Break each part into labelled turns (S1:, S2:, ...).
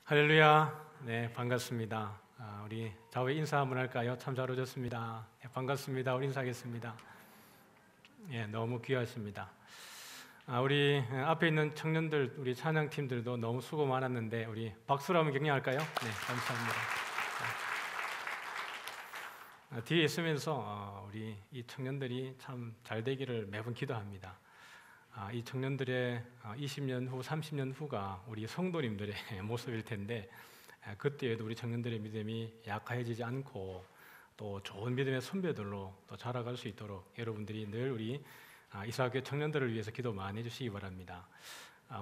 S1: 할렐루야. 네, 반갑습니다. 우리 좌우에 인사 한번 할까요? 참 잘 오셨습니다. 네, 반갑습니다. 우리 인사하겠습니다. 너무 귀하십니다. 우리 앞에 있는 청년들, 우리 찬양팀들도 너무 수고 많았는데 우리 박수로 한번 격려할까요? 네, 감사합니다. 뒤에 있으면서 우리 이 청년들이 참 잘 되기를 매번 기도합니다. 이 청년들의 20년 후, 30년 후가 우리 성도님들의 모습일 텐데 그때에도 우리 청년들의 믿음이 약해지지 않고 또 좋은 믿음의 선배들로 또 자라갈 수 있도록 여러분들이 늘 우리 이사학교 청년들을 위해서 기도 많이 해주시기 바랍니다.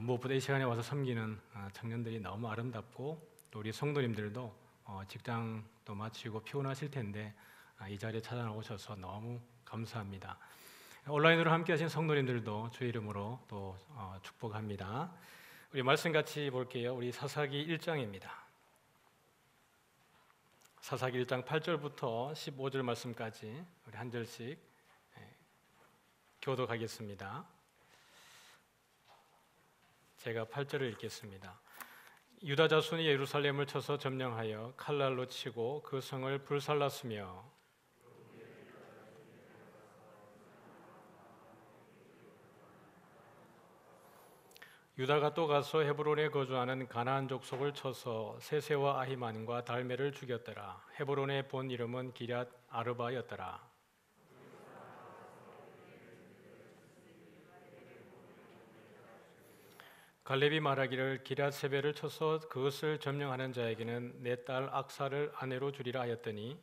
S1: 무엇보다 이 시간에 와서 섬기는 청년들이 너무 아름답고 또 우리 성도님들도 직장도 마치고 피곤하실 텐데 이 자리에 찾아오셔서 너무 감사합니다. 온라인으로 함께 하신 성도님들도 주의 이름으로 또 축복합니다. 우리 말씀 같이 볼게요. 우리 사사기 1장입니다. 사사기 1장 8절부터 15절 말씀까지 우리 한 절씩 교독하겠습니다. 제가 8절을 읽겠습니다. 유다 자손이 예루살렘을 쳐서 점령하여 칼날로 치고 그 성을 불살랐으며 유다가 또 가서 헤브론에 거주하는 가나안 족속을 쳐서 세세와 아히만과 달메를 죽였더라. 헤브론의 본 이름은 기럇 아르바였더라. 갈렙이 말하기를 기럇 세베를 쳐서 그것을 점령하는 자에게는 내 딸 악사를 아내로 주리라 하였더니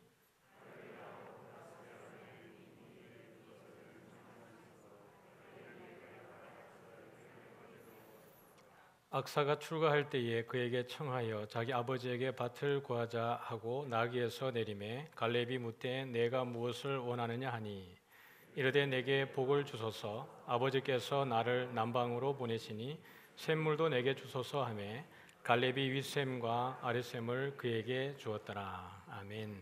S1: 악사가 출가할 때에 그에게 청하여 자기 아버지에게 밭을 구하자 하고 나귀에서 내리매 갈렙이 묻되 내가 무엇을 원하느냐 하니 이르되 내게 복을 주소서 아버지께서 나를 남방으로 보내시니 샘물도 내게 주소서 하매 갈렙이 윗샘과 아랫샘을 그에게 주었더라. 아멘.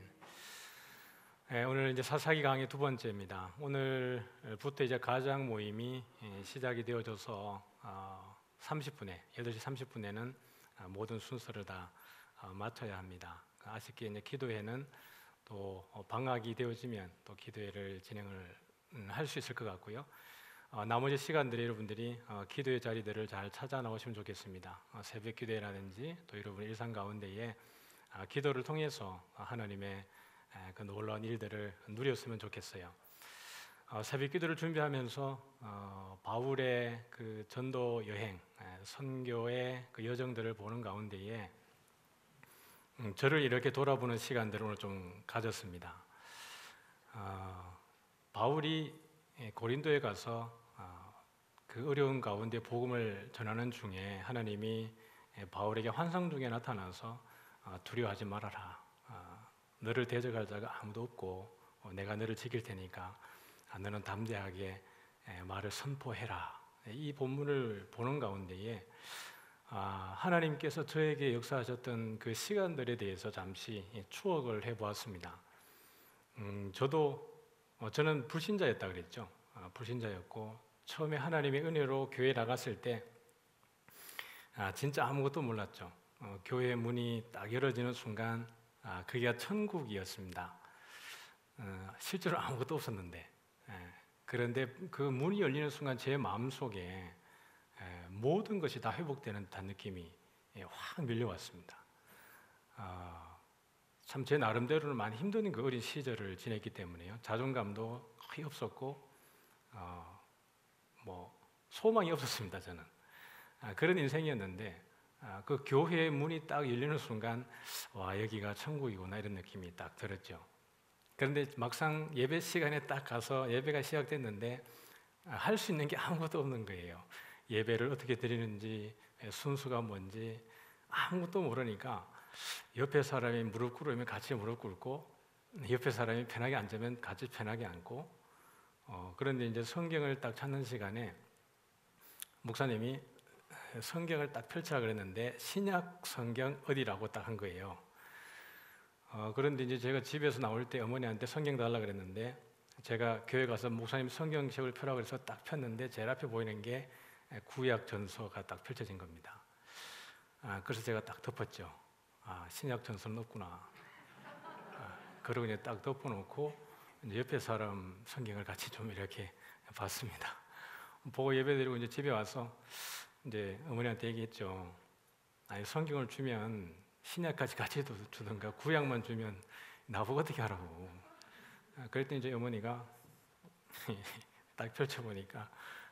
S1: 오늘 이제 사사기 강의 두 번째입니다. 오늘부터 이제 가장 모임이 시작이 되어져서 30분에 8시 30분에는 모든 순서를 다 마쳐야 합니다. 아쉽게 이제 기도회는 또 방학이 되어지면 또 기도회를 진행을 할 수 있을 것 같고요. 나머지 시간들에 여러분들이 기도의 자리들을 잘 찾아 나오시면 좋겠습니다. 새벽 기도회라든지 또 여러분의 일상 가운데에 기도를 통해서 하나님의 그 놀라운 일들을 누렸으면 좋겠어요. 새벽 기도를 준비하면서 바울의 그 전도 여행, 선교의 그 여정들을 보는 가운데에 저를 이렇게 돌아보는 시간들을 오늘 좀 가졌습니다. 바울이 고린도에 가서 그 어려운 가운데 복음을 전하는 중에 하나님이 바울에게 환상 중에 나타나서 두려워하지 말아라. 너를 대적할 자가 아무도 없고 내가 너를 지킬 테니까 너는 담대하게 말을 선포해라. 이 본문을 보는 가운데에 하나님께서 저에게 역사하셨던 그 시간들에 대해서 잠시 추억을 해보았습니다. 저는 불신자였다 그랬죠. 불신자였고 처음에 하나님의 은혜로 교회 나갔을 때 진짜 아무것도 몰랐죠. 교회 문이 딱 열어지는 순간 그게 천국이었습니다. 실제로 아무것도 없었는데 그런데 그 문이 열리는 순간 제 마음속에 모든 것이 다 회복되는 듯한 느낌이 확 밀려왔습니다. 참 제 나름대로는 많이 힘든 그 어린 시절을 지냈기 때문에요. 자존감도 거의 없었고 소망이 없었습니다. 저는 그런 인생이었는데 그 교회의 문이 딱 열리는 순간 와, 여기가 천국이구나 이런 느낌이 딱 들었죠. 그런데 막상 예배 시간에 딱 가서 예배가 시작됐는데 할 수 있는 게 아무것도 없는 거예요. 예배를 어떻게 드리는지 순서가 뭔지 아무것도 모르니까 옆에 사람이 무릎 꿇으면 같이 무릎 꿇고 옆에 사람이 편하게 앉으면 같이 편하게 앉고 그런데 이제 성경을 딱 찾는 시간에 목사님이 성경을 딱 펼치라 그랬는데 신약 성경 어디라고 딱 한 거예요. 그런데 이제 제가 집에서 나올 때 어머니한테 성경 달라 그랬는데 제가 교회 가서 목사님 성경책을 펴라고 해서 딱 폈는데 제일 앞에 보이는 게 구약 전서가 딱 펼쳐진 겁니다. 그래서 제가 딱 덮었죠. 신약 전서는 없구나. 그러고 이제 딱 덮어놓고 이제 옆에 사람 성경을 같이 좀 이렇게 봤습니다. 보고 예배드리고 이제 집에 와서 이제 어머니한테 얘기했죠. 아니, 성경을 주면 신약까지 같이 주든가 구약만 주면 나보고 어떻게 하라고. 그랬더니 이제 어머니가 딱 펼쳐보니까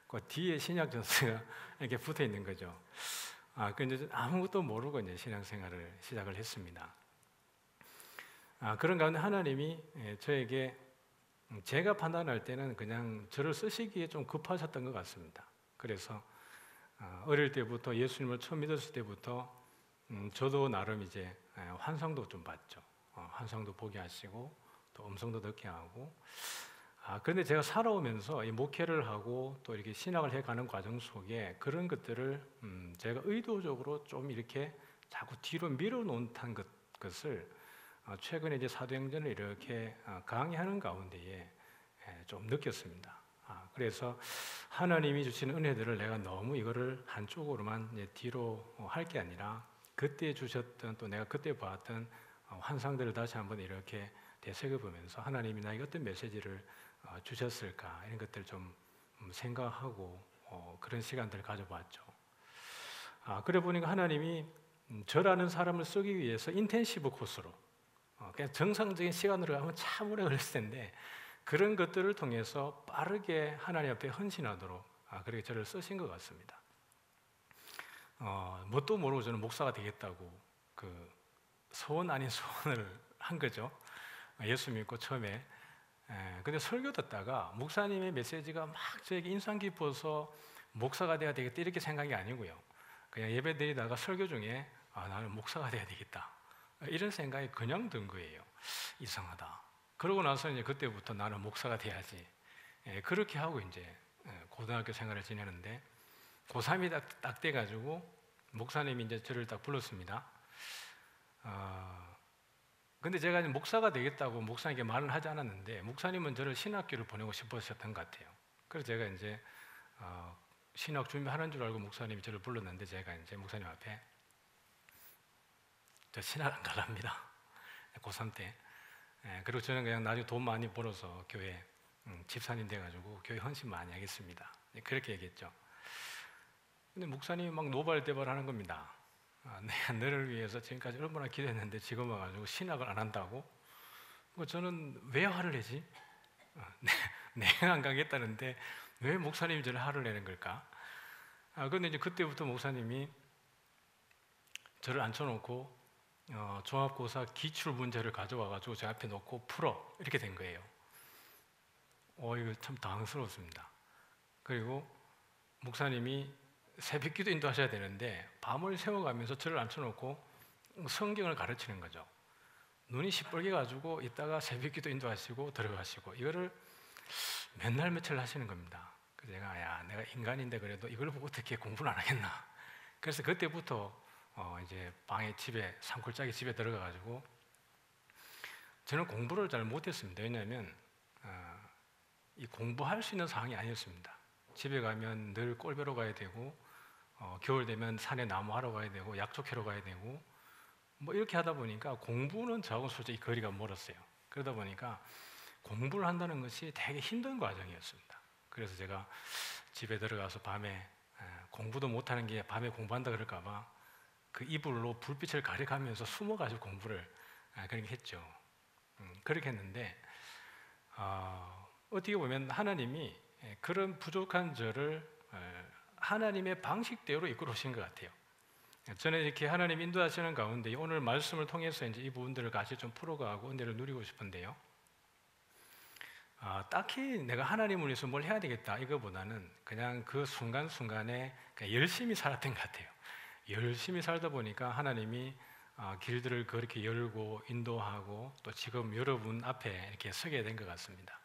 S1: 그 뒤에 신약 전서가 이렇게 붙어 있는 거죠. 근데 아무것도 모르고 이제 신앙생활을 시작을 했습니다. 그런 가운데 하나님이 저에게 제가 판단할 때는 그냥 저를 쓰시기에 좀 급하셨던 것 같습니다. 그래서 어릴 때부터 예수님을 처음 믿었을 때부터 저도 나름 이제 환상도 좀 봤죠. 환상도 보게 하시고 또 음성도 듣게 하고. 그런데 제가 살아오면서 이 목회를 하고 또 이렇게 신학을 해가는 과정 속에 그런 것들을 제가 의도적으로 좀 이렇게 자꾸 뒤로 밀어놓은 것을 최근에 이제 사도행전을 이렇게 강의하는 가운데에 좀 느꼈습니다. 그래서 하나님이 주시는 은혜들을 내가 너무 이거를 한쪽으로만 이제 뒤로 할 게 아니라 그때 주셨던 또 내가 그때 봤던 환상들을 다시 한번 이렇게 되새겨보면서 하나님이 나에게 어떤 메시지를 주셨을까 이런 것들 좀 생각하고 그런 시간들을 가져봤죠. 그래 보니까 하나님이 저라는 사람을 쓰기 위해서 인텐시브 코스로 그냥 정상적인 시간으로 가면 참 오래 걸렸을 텐데 그런 것들을 통해서 빠르게 하나님 앞에 헌신하도록 그렇게 저를 쓰신 것 같습니다. 뭣도 모르고 저는 목사가 되겠다고 그 소원 아닌 소원을 한 거죠. 예수 믿고 처음에. 근데 설교 듣다가 목사님의 메시지가 막 저에게 인상 깊어서 목사가 돼야 되겠다 이렇게 생각이 아니고요. 그냥 예배 드리다가 설교 중에 나는 목사가 돼야 되겠다 이런 생각이 그냥 든 거예요. 이상하다. 그러고 나서 이제 그때부터 나는 목사가 돼야지. 그렇게 하고 이제 고등학교 생활을 지내는데 고3이 딱 돼가지고 목사님이 이제 저를 딱 불렀습니다. 근데 제가 이제 목사가 되겠다고 목사님께 말은 하지 않았는데 목사님은 저를 신학교를 보내고 싶으셨던 것 같아요. 그래서 제가 이제 신학 준비하는 줄 알고 목사님이 저를 불렀는데 제가 이제 목사님 앞에 저 신학 안 갈랍니다. 고3 때. 그리고 저는 그냥 나중에 돈 많이 벌어서 교회 집사님 돼가지고 교회 헌신 많이 하겠습니다. 그렇게 얘기했죠. 근데 목사님이 막 노발대발하는 겁니다. 내가 너를 위해서 지금까지 얼마나 기도했는데 지금 와가지고 신학을 안 한다고? 저는 왜 화를 내지? 내가 안 가겠다는데 왜 목사님이 저를 화를 내는 걸까? 그런데 이제 그때부터 목사님이 저를 앉혀놓고 종합고사 기출 문제를 가져와가지고 제 앞에 놓고 풀어 이렇게 된 거예요. 이거 참 당황스러웠습니다. 그리고 목사님이 새벽기도 인도하셔야 되는데 밤을 새워가면서 저를 앉혀놓고 성경을 가르치는 거죠. 눈이 시뻘게 가지고 이따가 새벽기도 인도하시고 들어가시고 이거를 맨날 며칠 하시는 겁니다. 그래서 내가 내가 인간인데 그래도 이걸 보고 어떻게 공부를 안 하겠나. 그래서 그때부터 이제 방에 집에 산골짜기 집에 들어가 가지고 저는 공부를 잘 못했습니다. 왜냐하면 이 공부할 수 있는 상황이 아니었습니다. 집에 가면 늘 꼴배로 가야 되고 겨울 되면 산에 나무하러 가야 되고 약초 캐러 가야 되고 뭐 이렇게 하다 보니까 공부는 저하고 솔직히 거리가 멀었어요. 그러다 보니까 공부를 한다는 것이 되게 힘든 과정이었습니다. 그래서 제가 집에 들어가서 밤에 공부도 못하는 게 밤에 공부한다 그럴까 봐 그 이불로 불빛을 가려가면서 숨어가지고 공부를 그렇게 했죠. 그렇게 했는데 어떻게 보면 하나님이 그런 부족한 저를 하나님의 방식대로 이끌어 오신 것 같아요. 저는 이렇게 하나님 인도하시는 가운데 오늘 말씀을 통해서 이제 이 부분들을 같이 좀 풀어가고 은혜를 누리고 싶은데요. 딱히 내가 하나님을 위해서 뭘 해야 되겠다 이거보다는 그냥 그 순간순간에 그냥 열심히 살았던 것 같아요. 열심히 살다 보니까 하나님이 길들을 그렇게 열고 인도하고 또 지금 여러분 앞에 이렇게 서게 된 것 같습니다.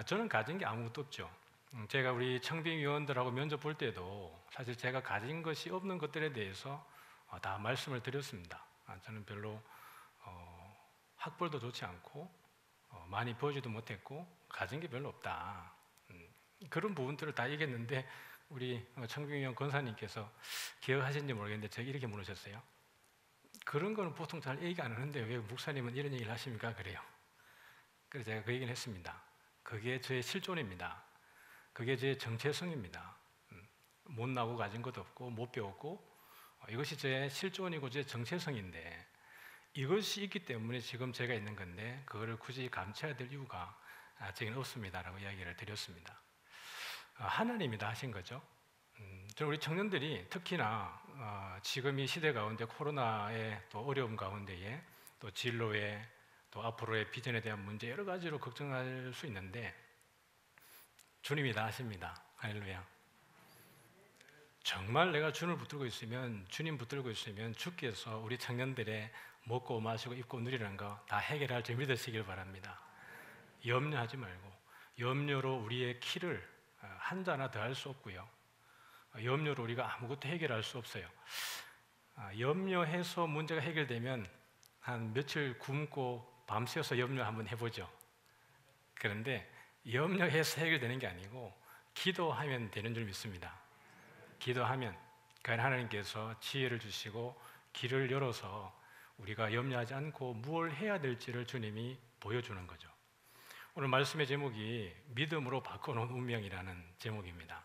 S1: 저는 가진 게 아무것도 없죠. 제가 우리 청빙위원들하고 면접 볼 때도 사실 제가 가진 것이 없는 것들에 대해서 다 말씀을 드렸습니다. 저는 별로 학벌도 좋지 않고 많이 보지도 못했고 가진 게 별로 없다. 그런 부분들을 다 얘기했는데 우리 청빙위원 권사님께서 기억하시는지 모르겠는데 제가 이렇게 물으셨어요. 그런 거는 보통 잘 얘기 안 하는데 왜 목사님은 이런 얘기를 하십니까? 그래요. 그래서 제가 그 얘기를 했습니다. 그게 저의 실존입니다. 그게 제 정체성입니다. 못나고 가진 것도 없고 못 배웠고 이것이 제 실존이고 제 정체성인데 이것이 있기 때문에 지금 제가 있는 건데 그거를 굳이 감춰야 될 이유가 제게는 없습니다라고 이야기를 드렸습니다. 하나님이 다 하신 거죠. 저는 우리 청년들이 특히나 지금 이 시대 가운데 코로나의 또 어려움 가운데에 또 진로에 또 앞으로의 비전에 대한 문제 여러 가지로 걱정할 수 있는데 주님이 다 하십니다. 할렐루야. 정말 내가 주님을 붙들고 있으면 주님 붙들고 있으면 주께서 우리 청년들의 먹고 마시고 입고 누리는 거 다 해결할 줄 믿으시길 바랍니다. 염려하지 말고 염려로 우리의 키를 한자 하나 더 할 수 없고요. 염려로 우리가 아무것도 해결할 수 없어요. 염려해서 문제가 해결되면 한 며칠 굶고 밤새워서 염려 한번 해보죠. 그런데 염려해서 해결되는 게 아니고 기도하면 되는 줄 믿습니다. 기도하면 과연 하나님께서 지혜를 주시고 길을 열어서 우리가 염려하지 않고 무엇을 해야 될지를 주님이 보여주는 거죠. 오늘 말씀의 제목이 믿음으로 바꿔놓은 운명이라는 제목입니다.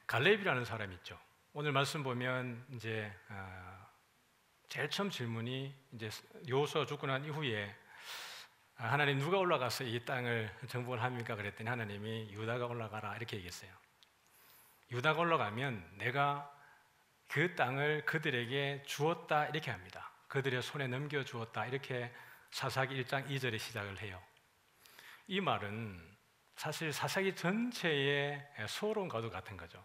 S1: 갈렙이라는 사람이 있죠. 오늘 말씀 보면 이제 제일 처음 질문이 이제 여호수아 죽고 난 이후에 하나님 누가 올라가서 이 땅을 정복을 합니까? 그랬더니 하나님이 유다가 올라가라 이렇게 얘기했어요. 유다가 올라가면 내가 그 땅을 그들에게 주었다 이렇게 합니다. 그들의 손에 넘겨주었다 이렇게 사사기 1장 2절에 시작을 해요. 이 말은 사실 사사기 전체의 소론과도 같은 거죠.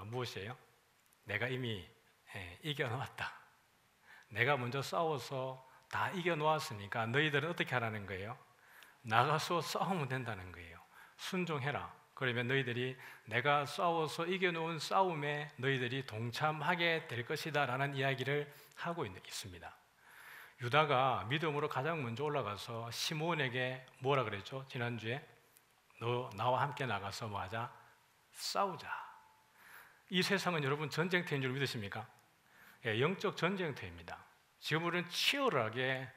S1: 무엇이에요? 내가 이미 이겨놓았다. 내가 먼저 싸워서 다 이겨놓았으니까 너희들은 어떻게 하라는 거예요? 나가서 싸우면 된다는 거예요. 순종해라. 그러면 너희들이 내가 싸워서 이겨놓은 싸움에 너희들이 동참하게 될 것이다 라는 이야기를 하고 있습니다. 유다가 믿음으로 가장 먼저 올라가서 시므온에게 뭐라 그랬죠? 지난주에 너 나와 함께 나가서 뭐 하자? 싸우자. 이 세상은 여러분 전쟁터인 줄 믿으십니까? 예, 영적 전쟁터입니다. 지금 우리는 치열하게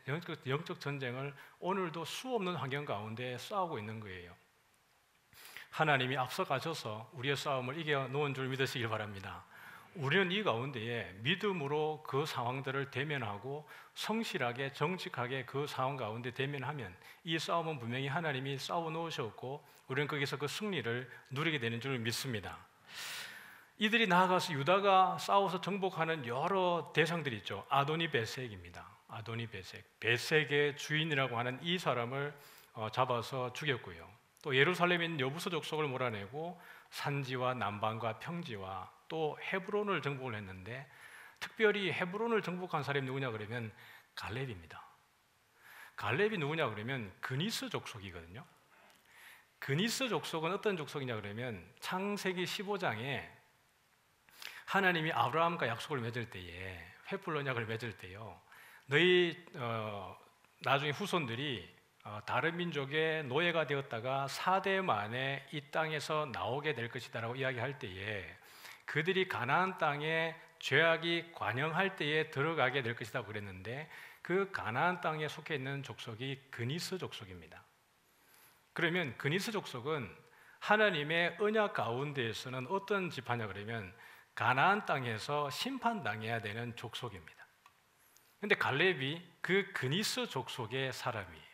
S1: 영적 전쟁을 오늘도 수없는 환경 가운데 싸우고 있는 거예요. 하나님이 앞서 가셔서 우리의 싸움을 이겨놓은 줄 믿으시길 바랍니다. 우리는 이 가운데에 믿음으로 그 상황들을 대면하고 성실하게 정직하게 그 상황 가운데 대면하면 이 싸움은 분명히 하나님이 싸워놓으셨고 우리는 거기서 그 승리를 누리게 되는 줄 믿습니다. 이들이 나아가서 유다가 싸워서 정복하는 여러 대상들이 있죠. 아도니베섹입니다. 아도니베섹, 베섹의 주인이라고 하는 이 사람을 잡아서 죽였고요. 또 예루살렘에 있는 여부서 족속을 몰아내고 산지와 남방과 평지와 또 헤브론을 정복을 했는데 특별히 헤브론을 정복한 사람이 누구냐 그러면 갈렙입니다. 갈렙이 누구냐 그러면 그니스 족속이거든요. 그니스 족속은 어떤 족속이냐 그러면 창세기 15장에 하나님이 아브라함과 약속을 맺을 때에 횃불 언약을 맺을 때요. 너희 나중에 후손들이 다른 민족의 노예가 되었다가 4대 만에 이 땅에서 나오게 될 것이다 라고 이야기할 때에 그들이 가나안 땅에 죄악이 관영할 때에 들어가게 될 것이다 그랬는데 그 가나안 땅에 속해 있는 족속이 그니스 족속입니다. 그러면 그니스 족속은 하나님의 언약 가운데에서는 어떤 지파냐 그러면 가나안 땅에서 심판당해야 되는 족속입니다. 그런데 갈렙이 그 그니스 족속의 사람이에요.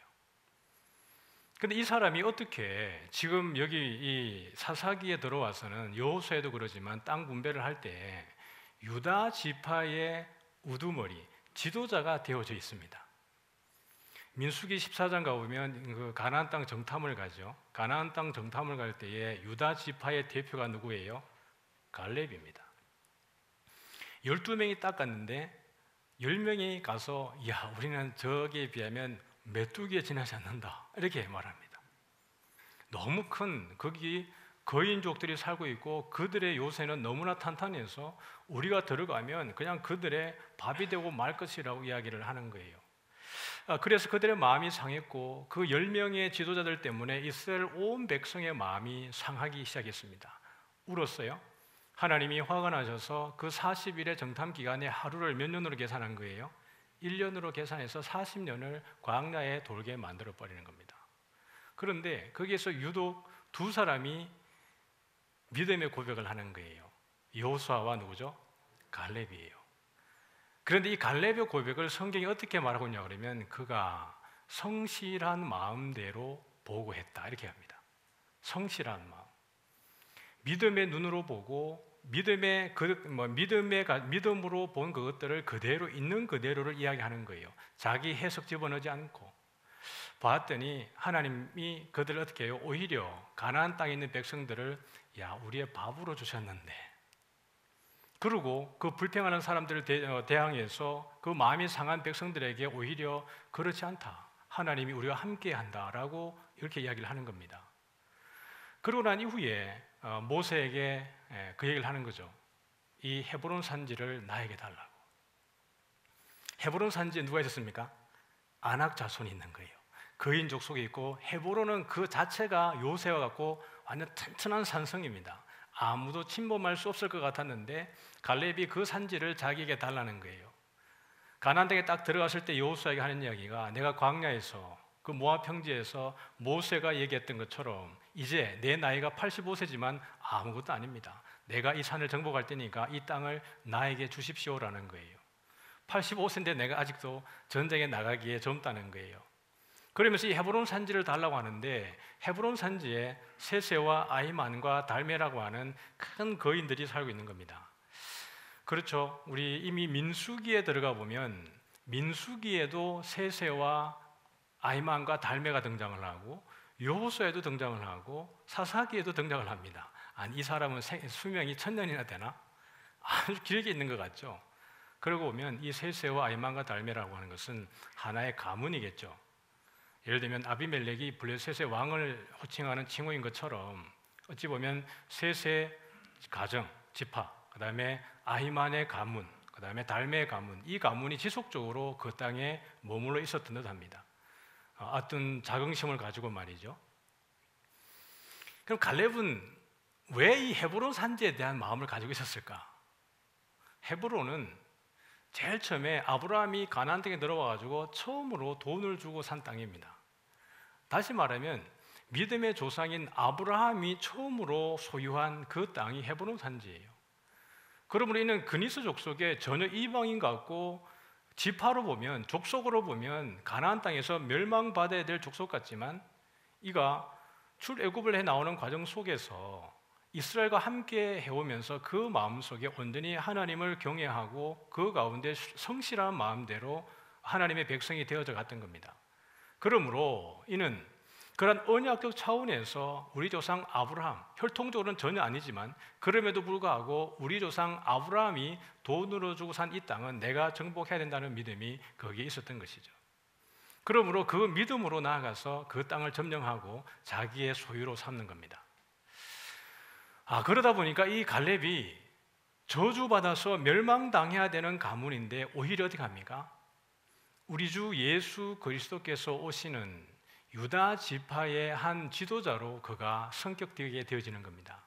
S1: 근데 이 사람이 어떻게 지금 여기 이 사사기에 들어와서는 여호수아에도 그러지만 땅 분배를 할 때 유다 지파의 우두머리, 지도자가 되어져 있습니다. 민수기 14장 가보면 그 가나안 땅 정탐을 가죠. 가나안 땅 정탐을 갈 때에 유다 지파의 대표가 누구예요? 갈렙입니다. 12명이 딱 갔는데 10명이 가서 야 우리는 저기에 비하면 메뚜기에 지나지 않는다 이렇게 말합니다. 너무 큰 거기 거인족들이 살고 있고 그들의 요새는 너무나 탄탄해서 우리가 들어가면 그냥 그들의 밥이 되고 말 것이라고 이야기를 하는 거예요. 그래서 그들의 마음이 상했고 그 10명의 지도자들 때문에 이스라엘 온 백성의 마음이 상하기 시작했습니다. 울었어요. 하나님이 화가 나셔서 그 40일의 정탐 기간에 하루를 몇 년으로 계산한 거예요? 1년으로 계산해서 40년을 광야에 돌게 만들어 버리는 겁니다. 그런데 거기에서 유독 두 사람이 믿음의 고백을 하는 거예요. 여호수아와 누구죠? 갈렙이에요. 그런데 이 갈렙의 고백을 성경이 어떻게 말하고 있냐 그러면 그가 성실한 마음대로 보고했다 이렇게 합니다. 성실한 마음. 믿음의 눈으로 보고 믿음으로 본 그것들을 그대로 있는 그대로를 이야기하는 거예요. 자기 해석 집어넣지 않고. 봤더니 하나님이 그들을 어떻게 해요? 오히려 가나안 땅에 있는 백성들을 야 우리의 밥으로 주셨는데, 그리고 그 불평하는 사람들을 대항해서 그 마음이 상한 백성들에게 오히려 그렇지 않다, 하나님이 우리와 함께 한다라고 이렇게 이야기를 하는 겁니다. 그러고 난 이후에 모세에게 그 얘기를 하는 거죠. 이 헤브론 산지를 나에게 달라고. 헤브론 산지에 누가 있었습니까? 아낙 자손이 있는 거예요. 그인족 속에 있고, 헤브론은 그 자체가 요새와 같고 완전 튼튼한 산성입니다. 아무도 침범할 수 없을 것 같았는데 갈렙이 그 산지를 자기에게 달라는 거예요. 가나안 땅에 딱 들어갔을 때 여호수아에게 하는 이야기가, 내가 광야에서 그 모압 평지에서 모세가 얘기했던 것처럼 이제 내 나이가 85세지만 아무것도 아닙니다. 내가 이 산을 정복할 테니까 이 땅을 나에게 주십시오라는 거예요. 85세인데 내가 아직도 전쟁에 나가기에 젊다는 거예요. 그러면서 이 헤브론 산지를 달라고 하는데, 헤브론 산지에 세세와 아히만과 달메라고 하는 큰 거인들이 살고 있는 겁니다. 그렇죠. 우리 이미 민수기에 들어가 보면 민수기에도 세세와 아히만과 달메가 등장을 하고, 여호수아에도 등장을 하고, 사사기에도 등장을 합니다. 아니, 이 사람은 수명이 1000년이나 되나? 아주 길게 있는 것 같죠. 그러고 보면 이 세세와 아히만과 달메라고 하는 것은 하나의 가문이겠죠. 예를 들면 아비멜렉이 블레셋의 왕을 호칭하는 칭호인 것처럼, 어찌 보면 셋의 가정, 지파, 그 다음에 아히만의 가문, 그 다음에 달메의 가문, 이 가문이 지속적으로 그 땅에 머물러 있었던 듯합니다. 어떤 자긍심을 가지고 말이죠. 그럼 갈렙은 왜 이 헤브론 산지에 대한 마음을 가지고 있었을까? 헤브론은 제일 처음에 아브라함이 가나안 땅에 들어와가지고 처음으로 돈을 주고 산 땅입니다. 다시 말하면 믿음의 조상인 아브라함이 처음으로 소유한 그 땅이 헤브론 산지예요. 그러므로 이는 그니스족 속에 전혀 이방인 같고, 지파로 보면, 족속으로 보면 가나안 땅에서 멸망받아야 될 족속 같지만, 이가 출애굽을 해 나오는 과정 속에서 이스라엘과 함께 해오면서 그 마음속에 온전히 하나님을 경외하고 그 가운데 성실한 마음대로 하나님의 백성이 되어져 갔던 겁니다. 그러므로 이는 그런 언약적 차원에서 우리 조상 아브라함, 혈통적으로는 전혀 아니지만 그럼에도 불구하고 우리 조상 아브라함이 돈으로 주고 산 이 땅은 내가 정복해야 된다는 믿음이 거기에 있었던 것이죠. 그러므로 그 믿음으로 나아가서 그 땅을 점령하고 자기의 소유로 삼는 겁니다. 그러다 보니까 이 갈렙이 저주받아서 멸망당해야 되는 가문인데 오히려 어떻게 합니까? 우리 주 예수 그리스도께서 오시는 유다 지파의 한 지도자로 그가 성격되게 되어지는 겁니다.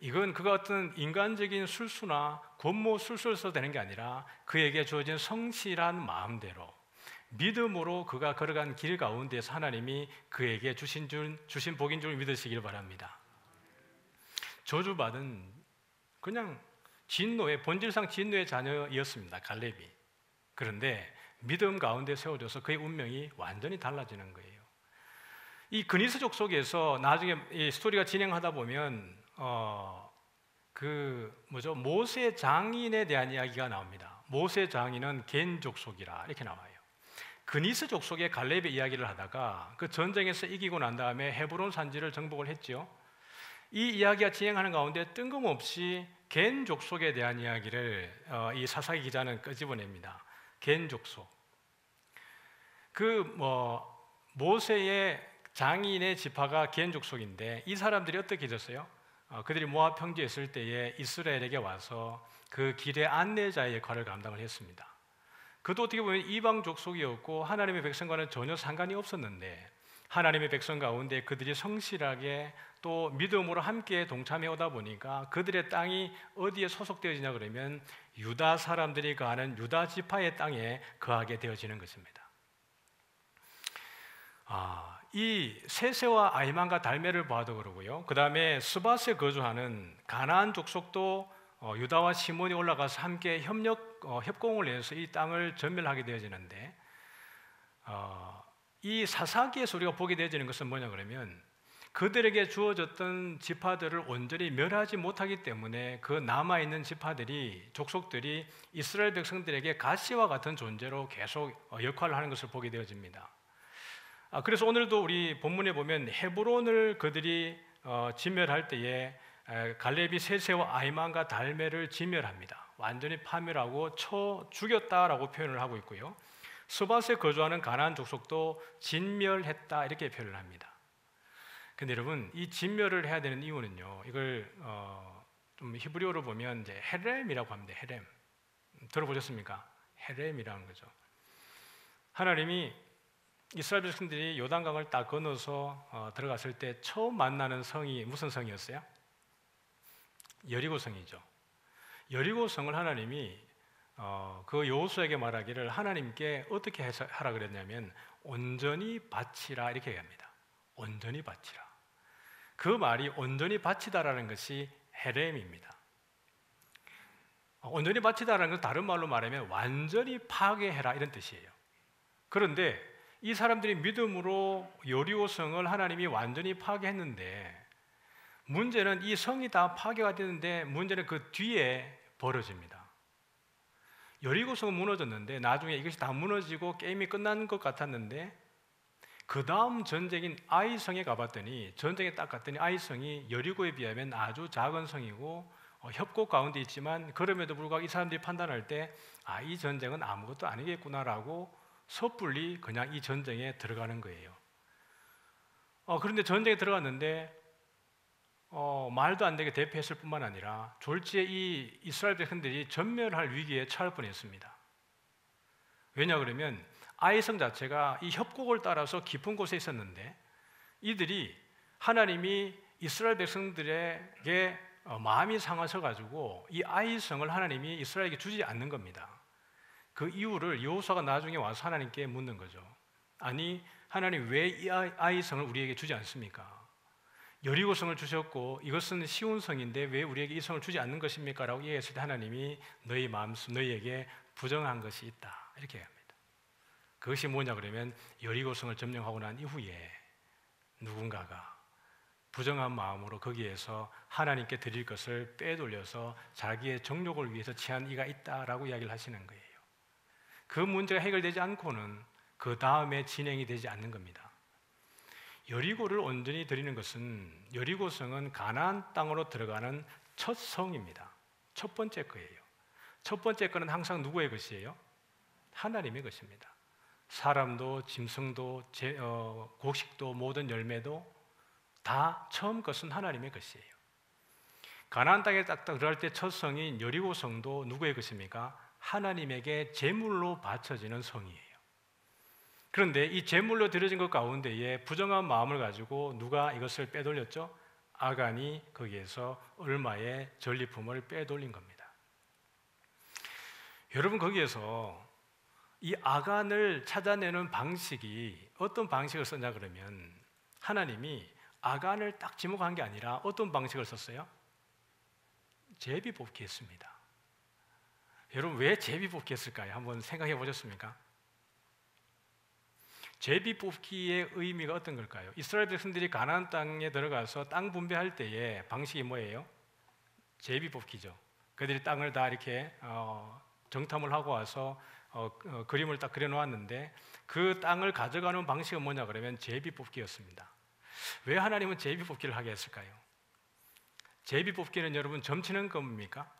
S1: 이건 그가 어떤 인간적인 술수나 권모 술수에서 되는 게 아니라 그에게 주어진 성실한 마음대로 믿음으로 그가 걸어간 길 가운데서 하나님이 그에게 주신 복인 줄 믿으시길 바랍니다. 저주받은 그냥 본질상 진노의 자녀였습니다, 갈렙이. 그런데 믿음 가운데 세워져서 그의 운명이 완전히 달라지는 거예요. 이 그니스족 속에서 나중에 이 스토리가 진행하다 보면 모세 장인에 대한 이야기가 나옵니다. 모세 장인은 겐 족속이라 이렇게 나와요. 그니스 족속의 갈렙의 이야기를 하다가 그 전쟁에서 이기고 난 다음에 헤브론 산지를 정복을 했죠. 이 이야기가 진행하는 가운데 뜬금없이 겐 족속에 대한 이야기를 이 사사기 기자는 끄집어냅니다. 겐 족속. 모세의 장인의 지파가 겐 족속인데 이 사람들이 어떻게 됐어요? 그들이 모압 평지에 있을 때에 이스라엘에게 와서 그 길의 안내자의 역할을 감당을 했습니다. 그도 어떻게 보면 이방 족속이었고 하나님의 백성과는 전혀 상관이 없었는데 하나님의 백성 가운데 그들이 성실하게 또 믿음으로 함께 동참해 오다 보니까 그들의 땅이 어디에 소속되어지냐 그러면 유다 사람들이 거하는 유다 지파의 땅에 거하게 되어지는 것입니다. 이 세세와 아이만과 달메를 봐도 그러고요. 그 다음에 스밧에 거주하는 가나안 족속도 유다와 시몬이 올라가서 함께 협공을 해서 이 땅을 전멸하게 되어지는데, 이 사사기에서 우리가 보게 되어지는 것은 뭐냐 그러면 그들에게 주어졌던 지파들을 온전히 멸하지 못하기 때문에 그 남아있는 지파들이, 족속들이 이스라엘 백성들에게 가시와 같은 존재로 계속 역할을 하는 것을 보게 되어집니다. 그래서 오늘도 우리 본문에 보면 헤브론을 그들이 진멸할 때에 갈렙이 세세와 아이만과 달메를 진멸합니다. 완전히 파멸하고 쳐 죽였다라고 표현을 하고 있고요. 스밧에 거주하는 가나안 족속도 진멸했다 이렇게 표현을 합니다. 근데 여러분, 이 진멸을 해야 되는 이유는요, 이걸 좀 히브리어로 보면 이제 헤렘이라고 합니다. 헤렘. 들어보셨습니까? 헤렘이라는 거죠. 하나님이 이스라엘 백성들이 요단강을 딱 건너서 들어갔을 때 처음 만나는 성이 무슨 성이었어요? 여리고성이죠. 여리고성을 하나님이 그 여호수아에게 말하기를 하나님께 어떻게 하라 그랬냐면 온전히 바치라 이렇게 얘기합니다. 온전히 바치라. 그 말이 온전히 바치다라는 것이 헤렘입니다. 온전히 바치다라는 건 다른 말로 말하면 완전히 파괴해라 이런 뜻이에요. 그런데 이 사람들이 믿음으로 여리고성을 하나님이 완전히 파괴했는데, 문제는 이 성이 다 파괴가 되는데 문제는 그 뒤에 벌어집니다. 여리고성은 무너졌는데 나중에 이것이 다 무너지고 게임이 끝난 것 같았는데 그 다음 전쟁인 아이성에 가봤더니, 전쟁에 딱 갔더니 아이성이 여리고에 비하면 아주 작은 성이고 협곡 가운데 있지만 그럼에도 불구하고 이 사람들이 판단할 때 이 전쟁은 아무것도 아니겠구나라고 섣불리 그냥 이 전쟁에 들어가는 거예요. 그런데 전쟁에 들어갔는데 말도 안 되게 대패했을 뿐만 아니라 졸지에 이 이스라엘 백성들이 전멸할 위기에 처할 뻔했습니다. 왜냐 그러면 아이성 자체가 이 협곡을 따라서 깊은 곳에 있었는데 이들이 하나님이 이스라엘 백성들에게 마음이 상하셔 가지고 이 아이성을 하나님이 이스라엘에게 주지 않는 겁니다. 그 이유를 여호수아가 나중에 와서 하나님께 묻는 거죠. 아니 하나님 왜 이 아이성을 우리에게 주지 않습니까? 여리고성을 주셨고 이것은 쉬운 성인데 왜 우리에게 이 성을 주지 않는 것입니까? 라고 얘기했을 때 하나님이 너희 마음속 너희에게 부정한 것이 있다 이렇게 합니다. 그것이 뭐냐 그러면 여리고성을 점령하고 난 이후에 누군가가 부정한 마음으로 거기에서 하나님께 드릴 것을 빼돌려서 자기의 정욕을 위해서 취한 이가 있다라고 이야기를 하시는 거예요. 그 문제가 해결되지 않고는 그 다음에 진행이 되지 않는 겁니다. 여리고를 온전히 드리는 것은, 여리고성은 가나안 땅으로 들어가는 첫 성입니다. 첫 번째 거예요. 첫 번째 거는 항상 누구의 것이에요? 하나님의 것입니다. 사람도 짐승도 곡식도 모든 열매도 다 처음 것은 하나님의 것이에요. 가나안 땅에 딱 들어갈 때 첫 성인 여리고성도 누구의 것입니까? 하나님에게 제물로 바쳐지는 성이에요. 그런데 이 제물로 드려진 것 가운데에 부정한 마음을 가지고 누가 이것을 빼돌렸죠? 아간이 거기에서 얼마의 전리품을 빼돌린 겁니다. 여러분, 거기에서 이 아간을 찾아내는 방식이 어떤 방식을 썼냐 그러면 하나님이 아간을 딱 지목한 게 아니라 어떤 방식을 썼어요? 제비뽑기 했습니다. 여러분, 왜 제비뽑기 했을까요? 한번 생각해 보셨습니까? 제비뽑기의 의미가 어떤 걸까요? 이스라엘 백성들이 가나안 땅에 들어가서 땅 분배할 때의 방식이 뭐예요? 제비뽑기죠. 그들이 땅을 다 이렇게 정탐을 하고 와서 그림을 딱 그려놓았는데 그 땅을 가져가는 방식은 뭐냐 그러면 제비뽑기였습니다. 왜 하나님은 제비뽑기를 하게 했을까요? 제비뽑기는 여러분 점치는 겁니까?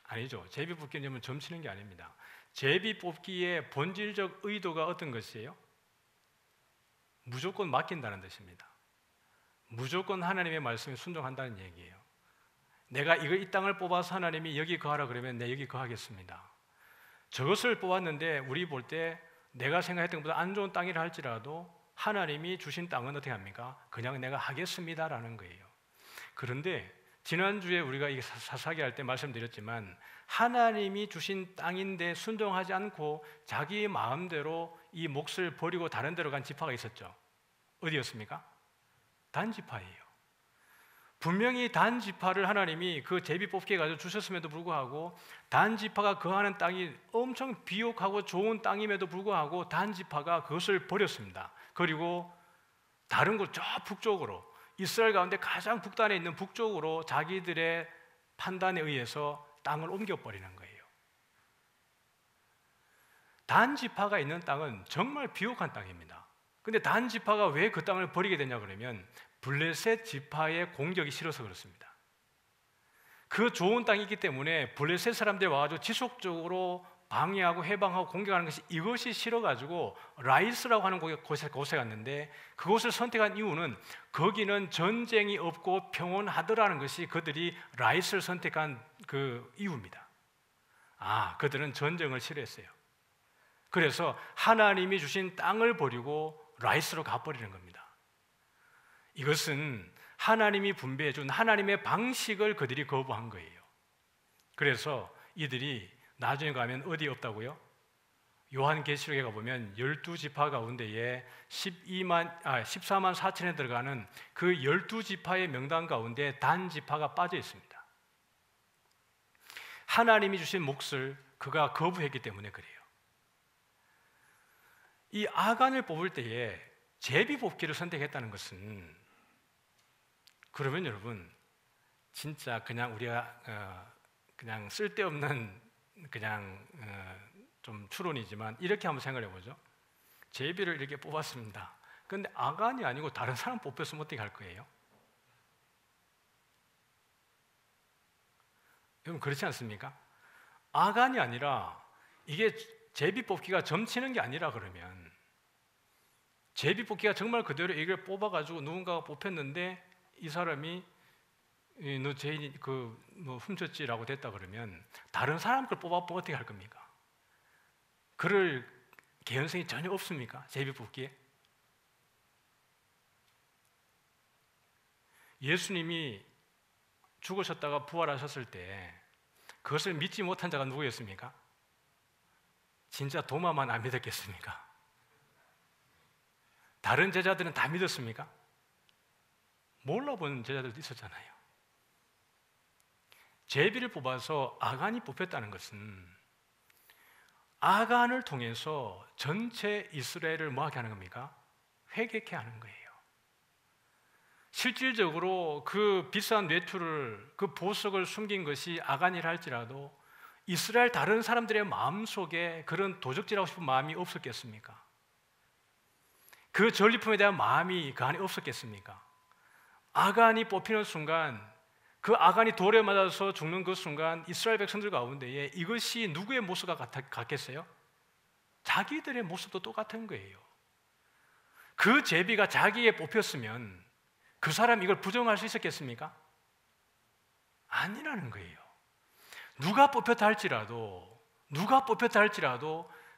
S1: 아니죠. 제비뽑기는 여러분 점치는 게 아닙니다. 제비뽑기의 본질적 의도가 어떤 것이에요? 무조건 맡긴다는 뜻입니다. 무조건 하나님의 말씀에 순종한다는 얘기예요. 내가 이 땅을 뽑아서 하나님이 여기 거하라 그러면 내 여기 거하겠습니다. 저것을 뽑았는데 우리 볼 때 내가 생각했던 것보다 안 좋은 땅이라 할지라도 하나님이 주신 땅은 어떻게 합니까? 그냥 내가 하겠습니다라는 거예요. 그런데 지난주에 우리가 이 사사기 할 때 말씀드렸지만 하나님이 주신 땅인데 순종하지 않고 자기 마음대로 이 몫을 버리고 다른 데로 간 지파가 있었죠. 어디였습니까? 단 지파예요. 분명히 단 지파를 하나님이 그 제비 뽑기에 가지고 주셨음에도 불구하고 단 지파가 거하는 땅이 엄청 비옥하고 좋은 땅임에도 불구하고 단 지파가 그것을 버렸습니다. 그리고 다른 곳 저 북쪽으로, 이스라엘 가운데 가장 북단에 있는 북쪽으로 자기들의 판단에 의해서 땅을 옮겨버리는 거예요. 단 지파가 있는 땅은 정말 비옥한 땅입니다. 근데 단 지파가 왜 그 땅을 버리게 되냐 그러면 블레셋 지파의 공격이 싫어서 그렇습니다. 그 좋은 땅이 있기 때문에 블레셋 사람들이 와가지고 지속적으로 방해하고 해방하고 공격하는 것이 이것이 싫어가지고 라이스라고 하는 곳에 갔는데 그곳을 선택한 이유는 거기는 전쟁이 없고 평온하더라는 것이 그들이 라이스를 선택한 그 이유입니다. 그들은 전쟁을 싫어했어요. 그래서 하나님이 주신 땅을 버리고 라이스로 가버리는 겁니다. 이것은 하나님이 분배해 준 하나님의 방식을 그들이 거부한 거예요. 그래서 이들이 나중에 가면 어디 없다고요? 요한계시록에 가보면 12지파 가운데에 14만 4천에 들어가는 그 12지파의 명단 가운데 단 지파가 빠져 있습니다. 하나님이 주신 몫을 그가 거부했기 때문에 그래요. 이 아간을 뽑을 때에 제비 뽑기를 선택했다는 것은, 그러면 여러분 진짜 그냥 우리가 그냥 쓸데없는 그냥 좀 추론이지만 이렇게 한번 생각해 보죠. 제비를 이렇게 뽑았습니다. 그런데 아간이 아니고 다른 사람 뽑혔으면 어떻게 할 거예요? 여러분 그렇지 않습니까? 아간이 아니라 이게 제비 뽑기가 점치는 게 아니라 그러면 제비 뽑기가 정말 그대로 이걸 뽑아가지고 누군가가 뽑혔는데 이 사람이 너 죄인이 뭐 훔쳤지라고 됐다 그러면 다른 사람 걸 뽑아보면 어떻게 할 겁니까? 그럴 개연성이 전혀 없습니까? 제비 뽑기에? 예수님이 죽으셨다가 부활하셨을 때 그것을 믿지 못한 자가 누구였습니까? 진짜 도마만 안 믿었겠습니까? 다른 제자들은 다 믿었습니까? 몰라본 제자들도 있었잖아요. 제비를 뽑아서 아간이 뽑혔다는 것은 아간을 통해서 전체 이스라엘을 뭐하게 하는 겁니까? 회개케 하는 거예요. 실질적으로 그 비싼 외투를, 그 보석을 숨긴 것이 아간이라 할지라도 이스라엘 다른 사람들의 마음속에 그런 도적질하고 싶은 마음이 없었겠습니까? 그 전리품에 대한 마음이 그 안에 없었겠습니까? 아간이 뽑히는 순간, 그 아간이 돌에 맞아서 죽는 그 순간 이스라엘 백성들 가운데에 이것이 누구의 모습과 같겠어요? 자기들의 모습도 똑같은 거예요. 그 제비가 자기에 뽑혔으면 그 사람이 이걸 부정할 수 있었겠습니까? 아니라는 거예요. 누가 뽑혔다 할지라도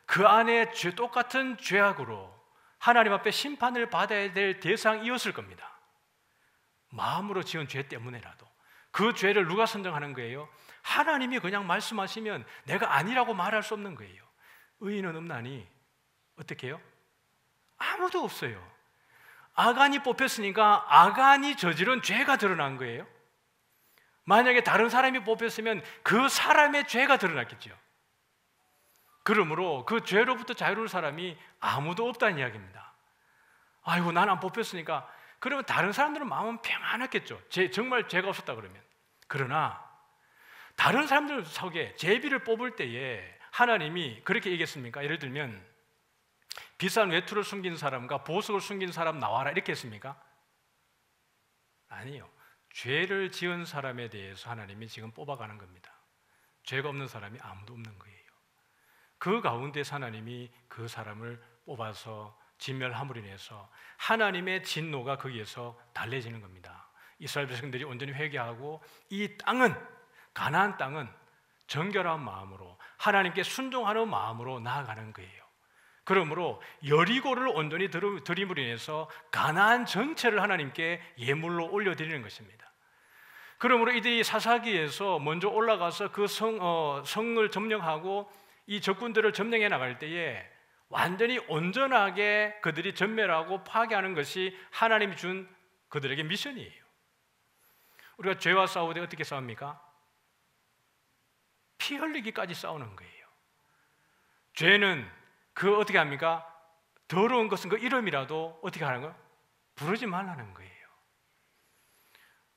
S1: 그 안에 똑같은 죄악으로 하나님 앞에 심판을 받아야 될 대상이었을 겁니다. 마음으로 지은 죄 때문에라도. 그 죄를 누가 선정하는 거예요? 하나님이 그냥 말씀하시면 내가 아니라고 말할 수 없는 거예요. 의인은 없나니 어떻게 해요? 아무도 없어요. 아간이 뽑혔으니까 아간이 저지른 죄가 드러난 거예요. 만약에 다른 사람이 뽑혔으면 그 사람의 죄가 드러났겠죠. 그러므로 그 죄로부터 자유로울 사람이 아무도 없다는 이야기입니다. 아이고 난 안 뽑혔으니까, 그러면 다른 사람들은 마음은 평안했겠죠. 정말 죄가 없었다 그러면. 그러나 다른 사람들 속에 제비를 뽑을 때에 하나님이 그렇게 얘기했습니까? 예를 들면 비싼 외투를 숨긴 사람과 보석을 숨긴 사람 나와라 이렇게 했습니까? 아니요. 죄를 지은 사람에 대해서 하나님이 지금 뽑아가는 겁니다. 죄가 없는 사람이 아무도 없는 거예요. 그 가운데서 하나님이 그 사람을 뽑아서 진멸함으로 인해서 하나님의 진노가 거기에서 달래지는 겁니다. 이스라엘 백성들이 온전히 회개하고 이 땅은, 가나안 땅은 정결한 마음으로 하나님께 순종하는 마음으로 나아가는 거예요. 그러므로 여리고를 온전히 드림으로 인해서 가나안 전체를 하나님께 예물로 올려드리는 것입니다. 그러므로 이들이 사사기에서 먼저 올라가서 그 성을 점령하고 이 적군들을 점령해 나갈 때에 완전히 온전하게 그들이 전멸하고 파괴하는 것이 하나님이 준 그들에게 미션이에요. 우리가 죄와 싸울 때 어떻게 싸웁니까? 피 흘리기까지 싸우는 거예요. 죄는 그 어떻게 합니까? 더러운 것은 그 이름이라도 어떻게 하는 거예요? 부르지 말라는 거예요.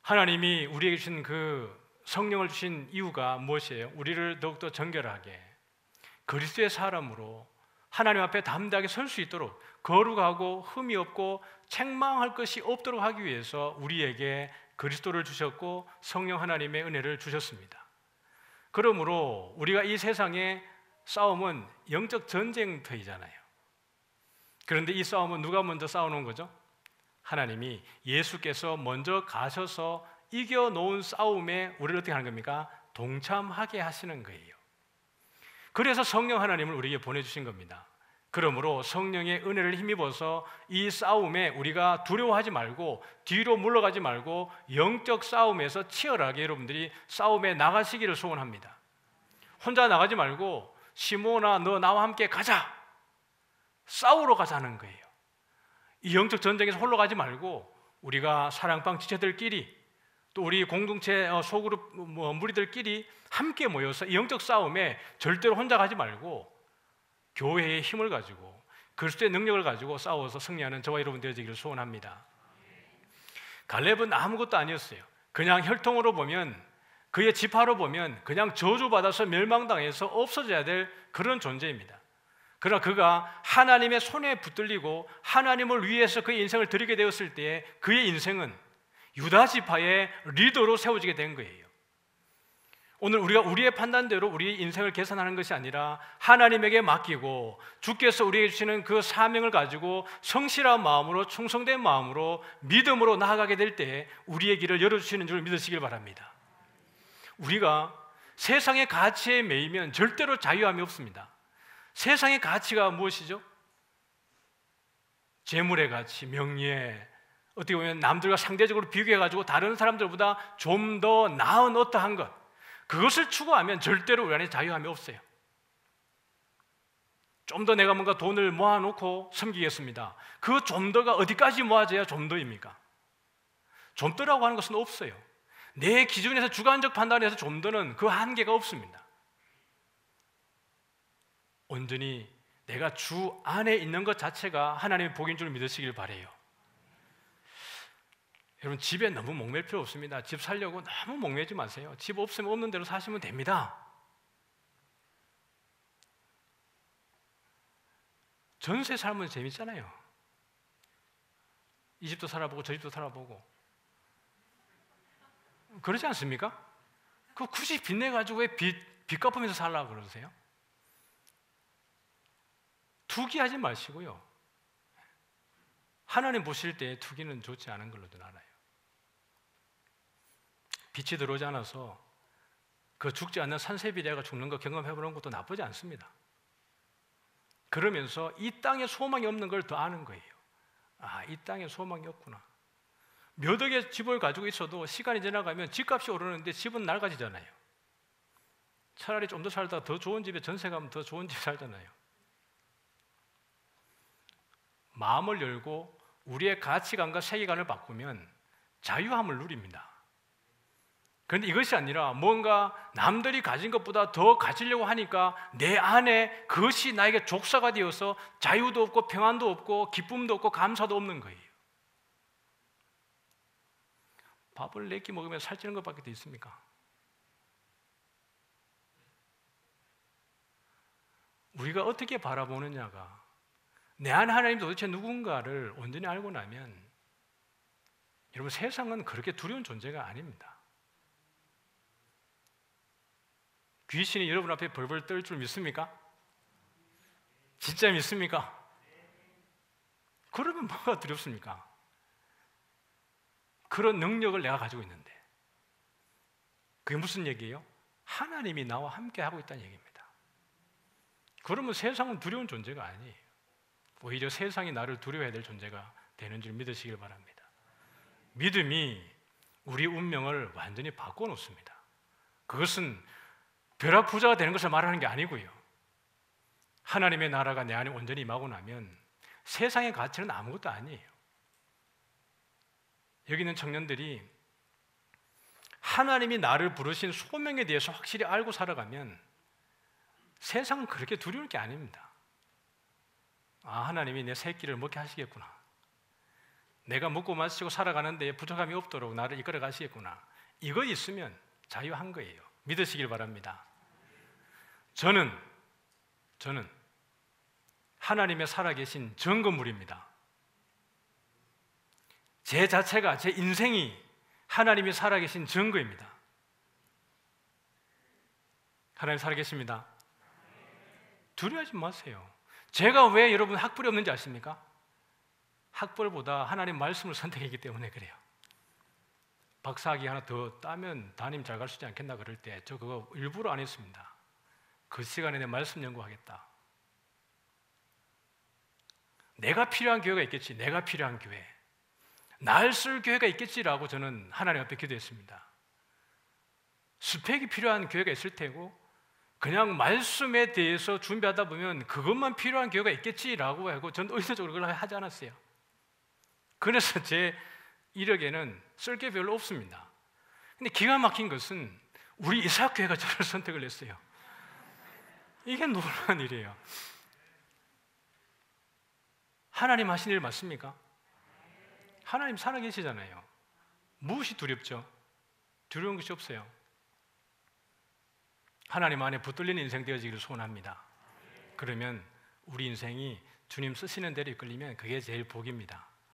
S1: 하나님이 우리에게 주신 그 성령을 주신 이유가 무엇이에요? 우리를 더욱더 정결하게 그리스도의 사람으로 하나님 앞에 담대하게 설 수 있도록 거룩하고 흠이 없고 책망할 것이 없도록 하기 위해서 우리에게 그리스도를 주셨고 성령 하나님의 은혜를 주셨습니다. 그러므로 우리가 이 세상의 싸움은 영적 전쟁터이잖아요. 그런데 이 싸움은 누가 먼저 싸우는 거죠? 하나님이 예수께서 먼저 가셔서 이겨놓은 싸움에 우리를 어떻게 하는 겁니까? 동참하게 하시는 거예요. 그래서 성령 하나님을 우리에게 보내주신 겁니다. 그러므로 성령의 은혜를 힘입어서 이 싸움에 우리가 두려워하지 말고 뒤로 물러가지 말고 영적 싸움에서 치열하게 여러분들이 싸움에 나가시기를 소원합니다. 혼자 나가지 말고 시몬아 너 나와 함께 가자, 싸우러 가자는 거예요. 이 영적 전쟁에서 홀로 가지 말고 우리가 사랑방 지체들끼리 또 우리 공동체 소그룹 무리들끼리 함께 모여서 이 영적 싸움에 절대로 혼자 가지 말고 교회의 힘을 가지고 그리스도의 능력을 가지고 싸워서 승리하는 저와 여러분 되어지기를 소원합니다. 갈렙은 아무것도 아니었어요. 그냥 혈통으로 보면, 그의 지파로 보면 그냥 저주받아서 멸망당해서 없어져야 될 그런 존재입니다. 그러나 그가 하나님의 손에 붙들리고 하나님을 위해서 그의 인생을 드리게 되었을 때에 그의 인생은 유다 지파의 리더로 세워지게 된 거예요. 오늘 우리가 우리의 판단대로 우리의 인생을 계산하는 것이 아니라 하나님에게 맡기고 주께서 우리에게 주시는 그 사명을 가지고 성실한 마음으로 충성된 마음으로 믿음으로 나아가게 될 때 우리의 길을 열어주시는 줄 믿으시길 바랍니다. 우리가 세상의 가치에 매이면 절대로 자유함이 없습니다. 세상의 가치가 무엇이죠? 재물의 가치, 명예, 어떻게 보면 남들과 상대적으로 비교해가지고 다른 사람들보다 좀 더 나은 어떠한 것, 그것을 추구하면 절대로 우리 안에 자유함이 없어요. 좀 더 내가 뭔가 돈을 모아놓고 섬기겠습니다. 그 좀 더가 어디까지 모아져야 좀 더입니까? 좀 더라고 하는 것은 없어요. 내 기준에서 주관적 판단에서 좀 더는 그 한계가 없습니다. 온전히 내가 주 안에 있는 것 자체가 하나님의 복인 줄 믿으시길 바라요. 여러분 집에 너무 목맬 필요 없습니다. 집 살려고 너무 목매지 마세요. 집 없으면 없는 대로 사시면 됩니다. 전세 살면 재밌잖아요. 이 집도 살아보고 저 집도 살아보고 그러지 않습니까? 그 굳이 빚내가지고 왜 빚 갚으면서 살라고 그러세요? 투기하지 마시고요. 하나님 보실 때 투기는 좋지 않은 걸로도 알아요. 빛이 들어오지 않아서 그 죽지 않는 산세비대가 죽는 거 경험해보는 것도 나쁘지 않습니다. 그러면서 이 땅에 소망이 없는 걸 더 아는 거예요. 아, 이 땅에 소망이 없구나. 몇 억의 집을 가지고 있어도 시간이 지나가면 집값이 오르는데 집은 낡아지잖아요. 차라리 좀 더 살다가 더 좋은 집에 전세 가면 더 좋은 집에 살잖아요. 마음을 열고 우리의 가치관과 세계관을 바꾸면 자유함을 누립니다. 그런데 이것이 아니라 뭔가 남들이 가진 것보다 더 가지려고 하니까 내 안에 그것이 나에게 족사가 되어서 자유도 없고 평안도 없고 기쁨도 없고 감사도 없는 거예요. 밥을 4끼 먹으면 살찌는 것밖에 더 있습니까? 우리가 어떻게 바라보느냐가 내 안에 하나님이 도대체 누군가를 온전히 알고 나면 여러분 세상은 그렇게 두려운 존재가 아닙니다. 귀신이 여러분 앞에 벌벌 떨 줄 믿습니까? 진짜 믿습니까? 그러면 뭐가 두렵습니까? 그런 능력을 내가 가지고 있는데 그게 무슨 얘기예요? 하나님이 나와 함께 하고 있다는 얘기입니다. 그러면 세상은 두려운 존재가 아니에요. 오히려 세상이 나를 두려워해야 될 존재가 되는 줄 믿으시길 바랍니다. 믿음이 우리 운명을 완전히 바꿔놓습니다. 그것은 벼락 부자가 되는 것을 말하는 게 아니고요. 하나님의 나라가 내 안에 온전히 임하고 나면 세상의 가치는 아무것도 아니에요. 여기 있는 청년들이 하나님이 나를 부르신 소명에 대해서 확실히 알고 살아가면 세상은 그렇게 두려울 게 아닙니다. 아, 하나님이 내 새끼를 먹게 하시겠구나. 내가 먹고 마시고 살아가는데 부족함이 없도록 나를 이끌어 가시겠구나. 이거 있으면 자유한 거예요. 믿으시길 바랍니다. 저는 하나님의 살아계신 증거물입니다. 제 자체가, 제 인생이 하나님이 살아계신 증거입니다. 하나님 살아계십니다. 두려워하지 마세요. 제가 왜 여러분 학벌이 없는지 아십니까? 학벌보다 하나님 말씀을 선택했기 때문에 그래요. 박사학위 하나 더 따면 담임 잘 갈 수 있지 않겠나 그럴 때 저 그거 일부러 안 했습니다. 그 시간에 내 말씀 연구하겠다. 내가 필요한 교회가 있겠지. 내가 필요한 교회. 날 쓸 교회가 있겠지라고 저는 하나님 앞에 기도했습니다. 스펙이 필요한 교회가 있을 테고 그냥 말씀에 대해서 준비하다 보면 그것만 필요한 교회가 있겠지라고 하고 저는 의도적으로 그걸 하지 않았어요. 그래서 제 이력에는 쓸 게 별로 없습니다. 근데 기가 막힌 것은 우리 이사학교회가 저를 선택을 했어요. 이게 놀라운 일이에요. 하나님 하신 일 맞습니까? 하나님 살아계시잖아요. 무엇이 두렵죠? 두려운 것이 없어요. 하나님 안에 붙들리는 인생 되어지기를 소원합니다. 그러면 우리 인생이 주님 쓰시는 대로 이끌리면 그게 제일 복입니다.